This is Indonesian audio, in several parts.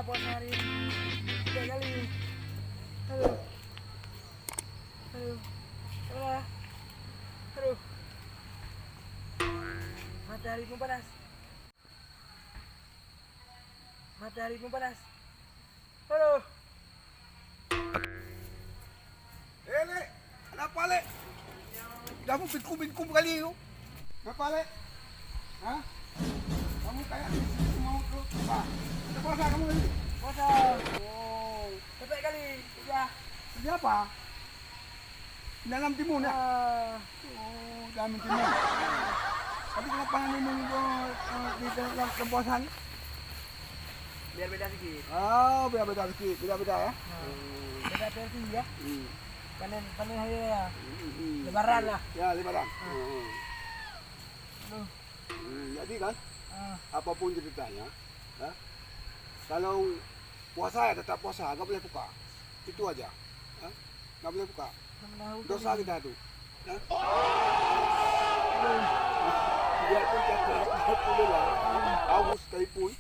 puasa hari ini 3 kali. Aduh. Aduh. Alah. Aduh. Matahari pun panas. Matahari pun panas. Aduh. Le, kenapa le? Dah pun bingung kali tu. Kenapa le? Ha? Kamu kayak mau ke apa? Ada puasa kamu ni? Puasa. Oh, 4 kali. Sudah. kerja apa? Dalam timun ya? Oh, dalam timun. Tapi kenapa kamu di dalam puasa ni? Biar beda sedikit. Oh, beda-beda sikit, beda-beda ya. Beda versi ya. Hmm. Panen hari raya. Lebaran lah. Ya, lebaran. Aduh. Jadi kan, Ah. apapun ceritanya, ya, kalau puasa ya tetap puasa, nggak boleh buka. Itu aja. Ya, nggak boleh buka. Dosa kita itu. Ya. Biarpun capek lah, haus sekalipun.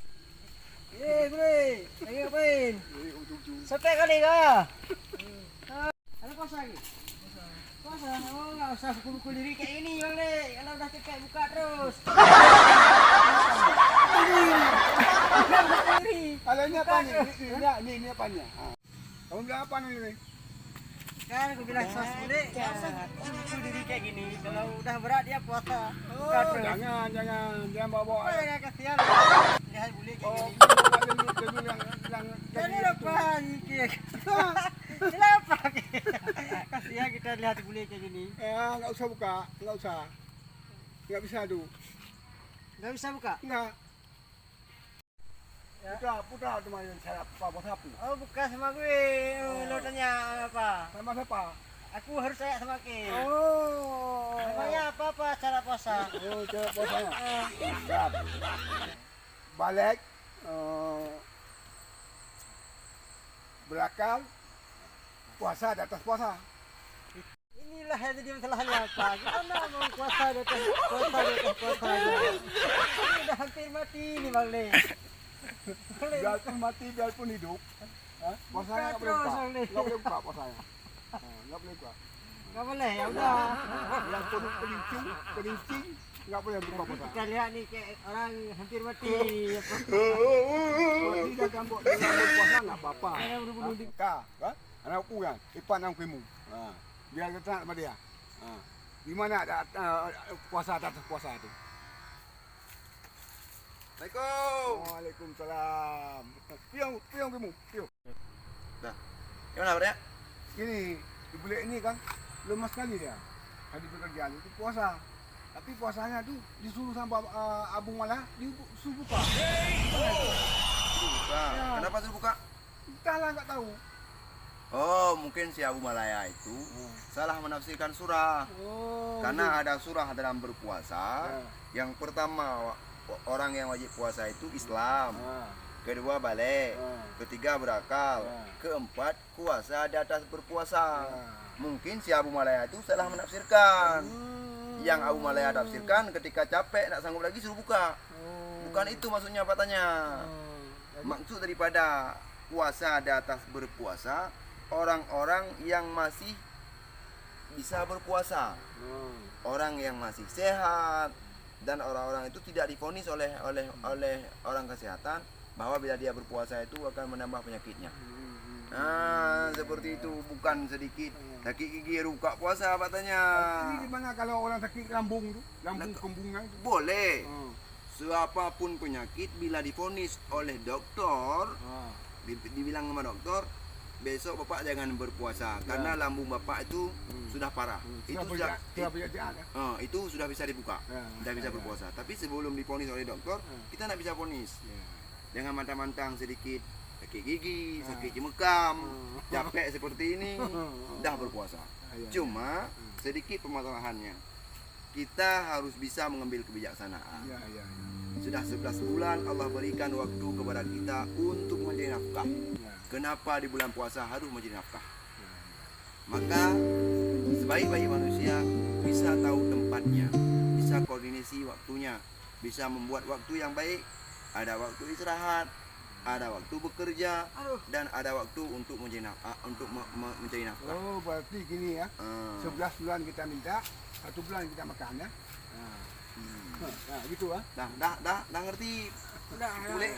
Bre, lagi ngapain? Jadi ujung-ujung. 4 kali kah? Ada puasa lagi? Puasa? Oh, nggak usah pukul diri kayak ini bang deh. Kalau udah capek buka terus. Kalau ini apa nih? Ini apa nih? Kamu bilang apa nih? Kan aku bilang sos bule, nggak usah pukul diri kayak gini. Kalau udah berat dia puasa. Buka Oh, terus. jangan bawa. Oh, jangan kasihan. Lihat bule kayak Oh, gini. yang Ini apa nih? Kenapa? Kasihan kita lihat bule kayak gini. nggak usah buka, nggak usah. Nggak bisa tuh. Nggak bisa buka? Nggak. Ya. Putra cuma yang saya apa sapu. Oh, buka sama gue. Lo tanya apa? Sama siapa? Aku harus tanya sama Ki. Oh. Namanya apa cara puasa? Oh, cara puasanya. Siap. Balik. Belakang. Puasa di atas puasa. Inilah yang jadi masalahnya apa? Gimana mau puasa di atas puasa aja? Ini udah hampir mati nih Bang Le. Biarpun mati, biarpun hidup. Puasanya nggak boleh terus, buka. Bang Le. Nggak boleh buka puasanya. Nggak boleh buka. Gak boleh, ya udah. Yang kerincing, nggak boleh buka puasa. Kita lihat nih kayak orang hampir mati. Tidak gambut puasa nggak apa-apa. Saya bunuh-bunuh di Kak, anak aku kan, ipan yang krimu. Biar kita sama dia. Gimana ada puasa atas puasa itu? Assalamualaikum. Waalaikumsalam. Piang krimu, piang. Dah. Gimana kabarnya? Ini, ibu ini kan lemas sekali dia. Hari pekerjaan itu puasa. Tapi puasanya tuh disuruh sama abang malah disuruh buka. Buka. Kenapa suruh buka? Entahlah nggak tahu. Oh, mungkin si Abu Malaya itu salah menafsirkan surah. Oh. Karena ada surah dalam berpuasa. Ya. Yang pertama, orang yang wajib puasa itu Islam. Ah. Kedua, balik. Ah. Ketiga, berakal. Ah. Keempat, puasa di atas berpuasa. Ah. Mungkin si Abu Malaya itu salah menafsirkan. Yang Abu Malaya tafsirkan ketika capek, tak sanggup lagi suruh buka. Bukan itu maksudnya patahnya. Maksud daripada puasa di atas berpuasa, orang-orang yang masih bisa berpuasa, orang yang masih sehat, dan orang-orang itu tidak divonis oleh orang kesehatan bahwa bila dia berpuasa itu akan menambah penyakitnya. Nah, seperti itu, bukan sedikit sakit gigi ruka puasa katanya. Ini gimana kalau orang sakit lambung tuh? Lambung kembungnya itu. Boleh. Siapapun penyakit bila divonis oleh dokter, dibilang sama dokter, besok bapak jangan berpuasa karena lambung bapak itu sudah parah. Itu itu sudah bisa dibuka, sudah bisa berpuasa. Tapi sebelum divonis oleh dokter, kita tidak bisa vonis. Jangan mantang-mantang sedikit sakit gigi, sakit cemekam, capek seperti ini, dah berpuasa. Cuma sedikit permasalahannya, kita harus bisa mengambil kebijaksanaan. Sudah 11 bulan Allah berikan waktu kepada kita untuk mencari nafkah. Kenapa di bulan puasa harus mencari nafkah? Maka sebaik-baik manusia bisa tahu tempatnya, bisa koordinasi waktunya, bisa membuat waktu yang baik. Ada waktu istirahat, ada waktu bekerja, Aduh. dan ada waktu untuk mencari nafkah. Oh, berarti gini ya. Ah. 11 bulan kita minta, 1 bulan kita makan ya. Nah, gitu ah. Dah ngerti. Boleh?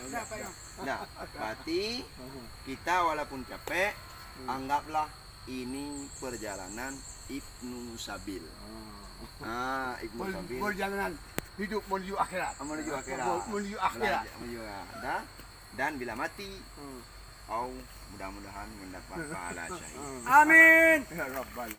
Nah, berarti kita walaupun capek, anggaplah ini perjalanan Ibnu Sabil. Ibnu Sabil. Perjalanan hidup menuju akhirat. Menuju akhirat. Menuju akhirat. Menuju akhirat. Dan bila mati, mudah-mudahan mendapat pahala syahid. Amin. Ya Rabbal